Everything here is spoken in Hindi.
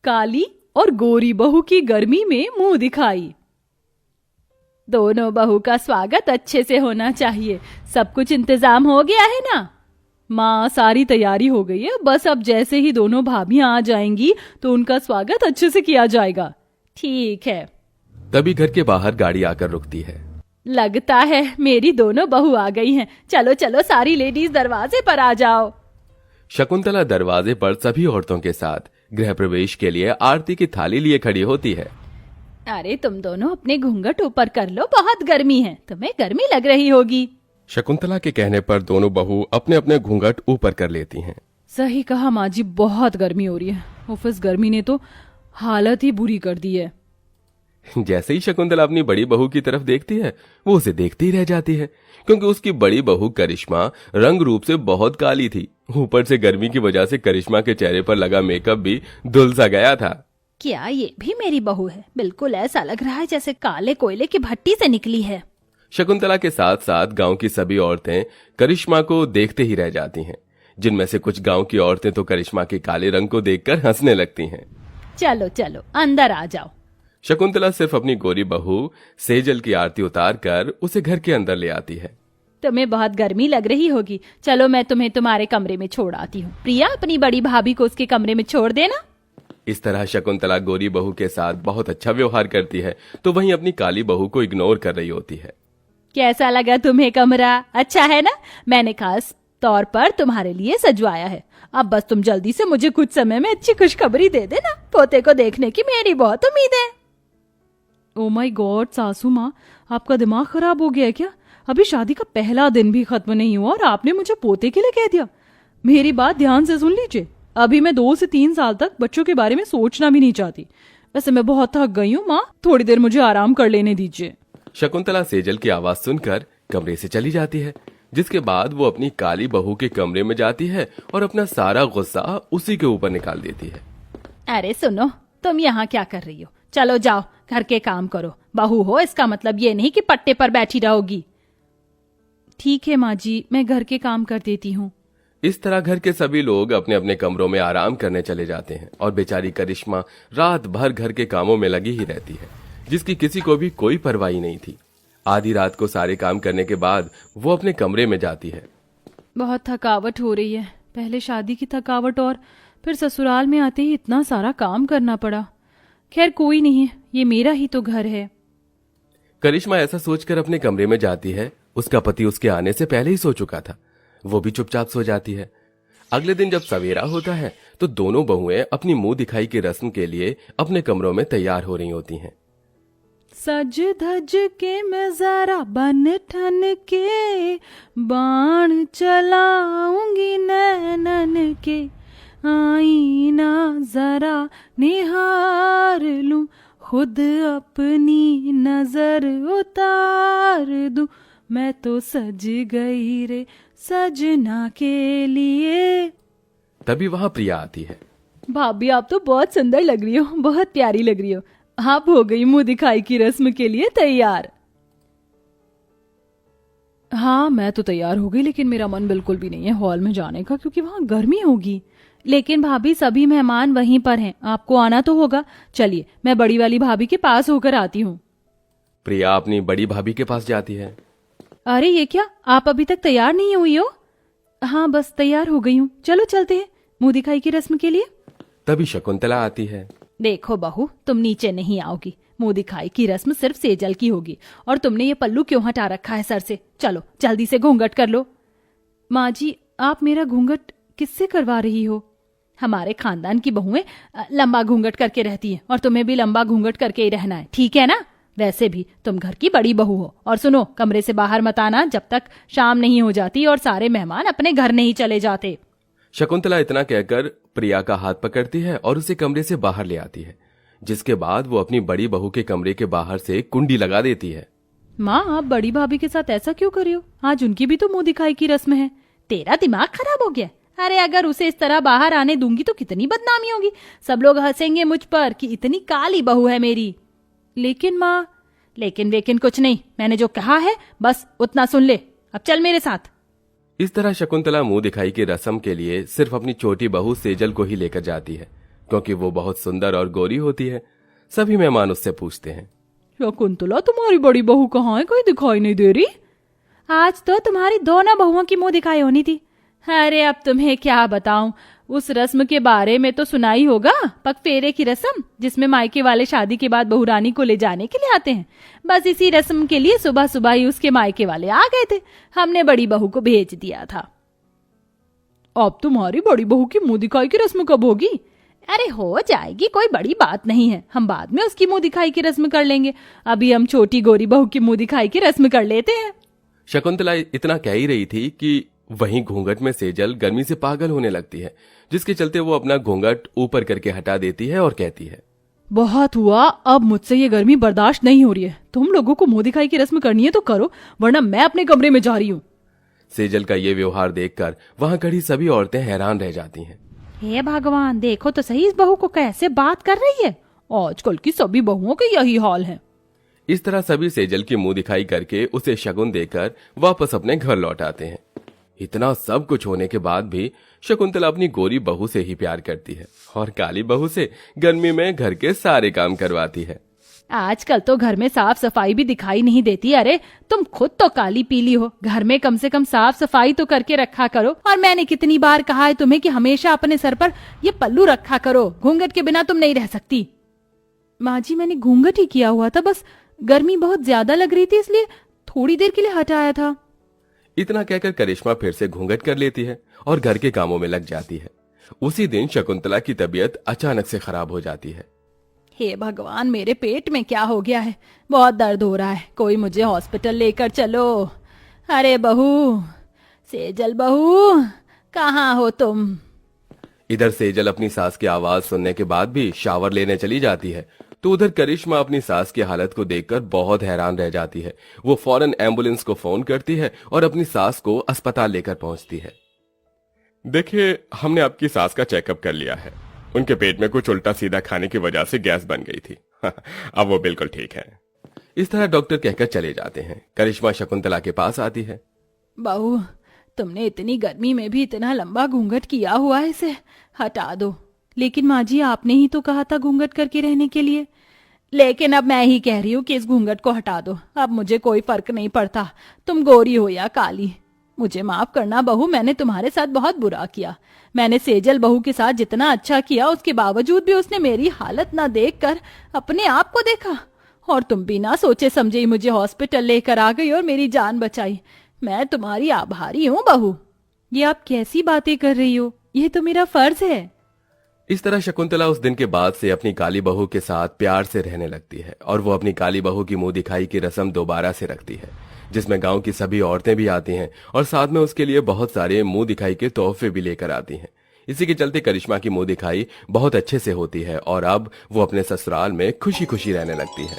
काली और गोरी बहू की गर्मी में मुंह दिखाई। दोनों बहू का स्वागत अच्छे से होना चाहिए। सब कुछ इंतजाम हो गया है ना? माँ, सारी तैयारी हो गई है, बस अब जैसे ही दोनों भाभियां आ जाएंगी तो उनका स्वागत अच्छे से किया जाएगा। ठीक है। तभी घर के बाहर गाड़ी आकर रुकती है। लगता है मेरी दोनों बहू आ गई हैं। चलो चलो सारी लेडीज दरवाजे पर आ जाओ। शकुंतला दरवाजे पर सभी औरतों के साथ गृह प्रवेश के लिए आरती की थाली लिए खड़ी होती है। अरे तुम दोनों अपने घूंघट ऊपर कर लो, बहुत गर्मी है, तुम्हें गर्मी लग रही होगी। शकुंतला के कहने पर दोनों बहू अपने अपने घूंघट ऊपर कर लेती हैं। सही कहा माँ जी, बहुत गर्मी हो रही है। ऑफिस गर्मी ने तो हालत ही बुरी कर दी है। जैसे ही शकुंतला अपनी बड़ी बहू की तरफ देखती है, वो उसे देखती ही रह जाती है, क्योंकि उसकी बड़ी बहू करिश्मा रंग रूप से बहुत काली थी। ऊपर से गर्मी की वजह से करिश्मा के चेहरे पर लगा मेकअप भी धुल सा गया था। क्या ये भी मेरी बहू है? बिल्कुल ऐसा लग रहा है जैसे काले कोयले की भट्टी से निकली है। शकुंतला के साथ साथ गांव की सभी औरतें करिश्मा को देखते ही रह जाती हैं, जिनमें से कुछ गांव की औरतें तो करिश्मा के काले रंग को देखकर हंसने लगती हैं। चलो चलो अंदर आ जाओ। शकुंतला सिर्फ अपनी गोरी बहू सेजल की आरती उतार कर उसे घर के अंदर ले आती है। तुम्हें बहुत गर्मी लग रही होगी, चलो मैं तुम्हें तुम्हारे कमरे में छोड़ आती हूँ। प्रिया, अपनी बड़ी भाभी को उसके कमरे में छोड़ देना। इस तरह शकुंतला गोरी बहू के साथ बहुत अच्छा व्यवहार करती है, तो वहीं अपनी काली बहू को इग्नोर कर रही होती है। कैसा लगा तुम्हें कमरा? अच्छा है ना? मैंने खास तौर पर तुम्हारे लिए सजवाया है। अब बस तुम जल्दी से मुझे कुछ समय में अच्छी खुशखबरी दे देना। पोते को देखने की मेरी बहुत उम्मीद है। ओ माय गॉड सासू माँ, आपका दिमाग खराब हो गया है क्या? अभी शादी का पहला दिन भी खत्म नहीं हुआ और आपने मुझे पोते के लिए कह दिया। मेरी बात ध्यान से सुन लीजिए, अभी मैं 2 से 3 साल तक बच्चों के बारे में सोचना भी नहीं चाहती। वैसे मैं बहुत थक गई हूँ माँ, थोड़ी देर मुझे आराम कर लेने दीजिए। शकुंतला सेजल की आवाज सुनकर कमरे से चली जाती है, जिसके बाद वो अपनी काली बहू के कमरे में जाती है और अपना सारा गुस्सा उसी के ऊपर निकाल देती है। अरे सुनो, तुम यहाँ क्या कर रही हो? चलो जाओ घर के काम करो। बहू हो इसका मतलब ये नहीं कि पट्टे पर बैठी रहोगी। ठीक है माँ जी, मैं घर के काम कर देती हूँ। इस तरह घर के सभी लोग अपने अपने कमरों में आराम करने चले जाते हैं और बेचारी करिश्मा रात भर घर के कामों में लगी ही रहती है, जिसकी किसी को भी कोई परवाही नहीं थी। आधी रात को सारे काम करने के बाद वो अपने कमरे में जाती है। बहुत थकावट हो रही है, पहले शादी की थकावट और फिर ससुराल में आते ही इतना सारा काम करना पड़ा। खैर कोई नहीं, ये मेरा ही तो घर है। करिश्मा ऐसा सोचकर अपने कमरे में जाती है। उसका पति उसके आने से पहले ही सो चुका था। वो भी चुपचाप सो जाती है। अगले दिन जब सवेरा होता है तो दोनों बहुएं अपनी मुंह दिखाई की रस्म के लिए अपने कमरों में तैयार हो रही होती हैं। सज धज के मैं जरा बन ठन के बाण चलाऊंगी नैनन के, आईना जरा निहार लूं, खुद अपनी नजर उतार दूं, मैं तो सज गई रे सजना के लिए। तभी वहां प्रिया आती है। भाभी आप तो बहुत सुंदर लग रही हो, बहुत प्यारी लग रही हो। आप हो गई मुंह दिखाई की रस्म के लिए तैयार? हाँ मैं तो तैयार हो गई, लेकिन मेरा मन बिल्कुल भी नहीं है हॉल में जाने का, क्योंकि वहां गर्मी होगी। लेकिन भाभी सभी मेहमान वहीं पर हैं, आपको आना तो होगा। चलिए मैं बड़ी वाली भाभी के पास होकर आती हूँ। प्रिया अपनी बड़ी भाभी के पास जाती है। अरे ये क्या, आप अभी तक तैयार नहीं हुई हो? हाँ बस तैयार हो गई हूँ, चलो चलते हैं मुंह दिखाई की रस्म के लिए। तभी शकुंतला आती है। देखो बहू, तुम नीचे नहीं आओगी, मुंह दिखाई की रस्म सिर्फ सेजल की होगी। और तुमने ये पल्लू क्यों हटा रखा है सर से? चलो जल्दी से घूंघट कर लो। माँ जी, आप मेरा घूंघट किससे करवा रही हो? हमारे खानदान की बहुएं लंबा घूंघट करके रहती हैं और तुम्हें भी लंबा घूंघट करके ही रहना है, ठीक है ना? वैसे भी तुम घर की बड़ी बहू हो। और सुनो, कमरे से बाहर मत आना जब तक शाम नहीं हो जाती और सारे मेहमान अपने घर नहीं चले जाते। शकुंतला इतना कहकर प्रिया का हाथ पकड़ती है और उसे कमरे से बाहर ले आती है, जिसके बाद वो अपनी बड़ी बहू के कमरे के बाहर से कुंडी लगा देती है। माँ, आप बड़ी भाभी के साथ ऐसा क्यों कर रही हो? आज उनकी भी तो मुंह दिखाई की रस्म है। तेरा दिमाग खराब हो गया? अरे अगर उसे इस तरह बाहर आने दूंगी तो कितनी बदनामी होगी। सब लोग हंसेंगे मुझ पर कि इतनी काली बहू है मेरी। लेकिन माँ, लेकिन कुछ नहीं, मैंने जो कहा है बस उतना सुन ले। अब चल मेरे साथ। इस तरह शकुंतला मुंह दिखाई की रस्म के लिए सिर्फ अपनी छोटी बहू सेजल को ही लेकर जाती है। क्योंकि वो बहुत सुंदर और गोरी होती है। सभी मेहमान उससे पूछते हैं, शकुंतला तुम्हारी बड़ी बहू कहाँ है, कोई दिखाई नहीं दे रही। आज तो तुम्हारी दोनों बहुओं की मुंह दिखाई होनी थी। अरे अब तुम्हें क्या बताऊं, उस रस्म के बारे में तो सुना ही होगा, पगफेरे की रस्म, जिसमें मायके वाले शादी के बाद बहू रानी को ले जाने के लिए आते हैं। बस इसी रस्म के लिए सुबह सुबह ही उसके मायके वाले आ गए थे। हमने बड़ी बहू को भेज दिया था। अब तुम्हारी बड़ी बहू की मुंह दिखाई की रस्म कब होगी? अरे हो जाएगी, कोई बड़ी बात नहीं है, हम बाद में उसकी मुंह दिखाई की रस्म कर लेंगे। अभी हम छोटी गोरी बहू की मुंह दिखाई की रस्म कर लेते हैं। शकुंतला इतना कह ही रही थी कि वहीं घूंघट में सेजल गर्मी से पागल होने लगती है, जिसके चलते वो अपना घूंघट ऊपर करके हटा देती है और कहती है, बहुत हुआ, अब मुझसे ये गर्मी बर्दाश्त नहीं हो रही है। तुम लोगों को मुंह दिखाई की रस्म करनी है तो करो, वरना मैं अपने कमरे में जा रही हूँ। सेजल का ये व्यवहार देखकर वहां खड़ी सभी औरतें हैरान रह जाती हैं। हे भगवान, देखो तो सही इस बहू को कैसे बात कर रही है। आजकल की सभी बहुओं का यही हाल है। इस तरह सभी सेजल की मुंह दिखाई करके उसे शगुन देकर वापस अपने घर लौट आते हैं। इतना सब कुछ होने के बाद भी शकुंतला अपनी गोरी बहू से ही प्यार करती है और काली बहू से गर्मी में घर के सारे काम करवाती है। आजकल तो घर में साफ सफाई भी दिखाई नहीं देती। अरे तुम खुद तो काली पीली हो, घर में कम से कम साफ सफाई तो करके रखा करो। और मैंने कितनी बार कहा है तुम्हें कि हमेशा अपने सर पर ये पल्लू रखा करो, घूंघट के बिना तुम नहीं रह सकती। माँ जी, मैंने घूंघट ही किया हुआ था, बस गर्मी बहुत ज्यादा लग रही थी इसलिए थोड़ी देर के लिए हटाया था। इतना कहकर करिश्मा फिर से घूंघट कर लेती है और घर के कामों में लग जाती है। उसी दिन शकुंतला की तबीयत अचानक से खराब हो जाती है। हे भगवान, मेरे पेट में क्या हो गया है, बहुत दर्द हो रहा है, कोई मुझे हॉस्पिटल लेकर चलो। अरे बहू, सेजल बहू, कहाँ हो तुम? इधर सेजल अपनी सास की आवाज सुनने के बाद भी शावर लेने चली जाती है, तो उधर करिश्मा अपनी सास की हालत को देखकर बहुत हैरान रह जाती है। वो फौरन एम्बुलेंस को फोन करती है और अपनी सास को अस्पताल लेकर पहुंचती है। देखिए, हमने आपकी सास का चेकअप कर लिया है। उनके पेट में कुछ उल्टा सीधा खाने की वजह से गैस बन गई थी। अब वो बिल्कुल ठीक है। इस तरह डॉक्टर कहकर चले जाते हैं। करिश्मा शकुंतला के पास आती है। बहू, तुमने इतनी गर्मी में भी इतना लंबा घूंघट किया हुआ है, इसे हटा दो। लेकिन माँ जी, आपने ही तो कहा था घूंघट करके रहने के लिए। लेकिन अब मैं ही कह रही हूँ कि इस घूंघट को हटा दो। अब मुझे कोई फर्क नहीं पड़ता तुम गोरी हो या काली। मुझे माफ करना बहू, मैंने तुम्हारे साथ बहुत बुरा किया। मैंने सेजल बहू के साथ जितना अच्छा किया, उसके बावजूद भी उसने मेरी हालत ना देखकर अपने आप को देखा, और तुम बिना सोचे समझे ही मुझे हॉस्पिटल लेकर आ गई और मेरी जान बचाई। मैं तुम्हारी आभारी हूँ बहू। ये आप कैसी बातें कर रही हो, ये तो मेरा फर्ज है। इस तरह शकुंतला उस दिन के बाद से अपनी काली बहू के साथ प्यार से रहने लगती है और वो अपनी काली बहू की मुंह दिखाई की रस्म दोबारा से रखती है, जिसमें गांव की सभी औरतें भी आती हैं और साथ में उसके लिए बहुत सारे मुंह दिखाई के तोहफे भी लेकर आती हैं। इसी के चलते करिश्मा की मुंह दिखाई बहुत अच्छे से होती है और अब वो अपने ससुराल में खुशी खुशी रहने लगती है।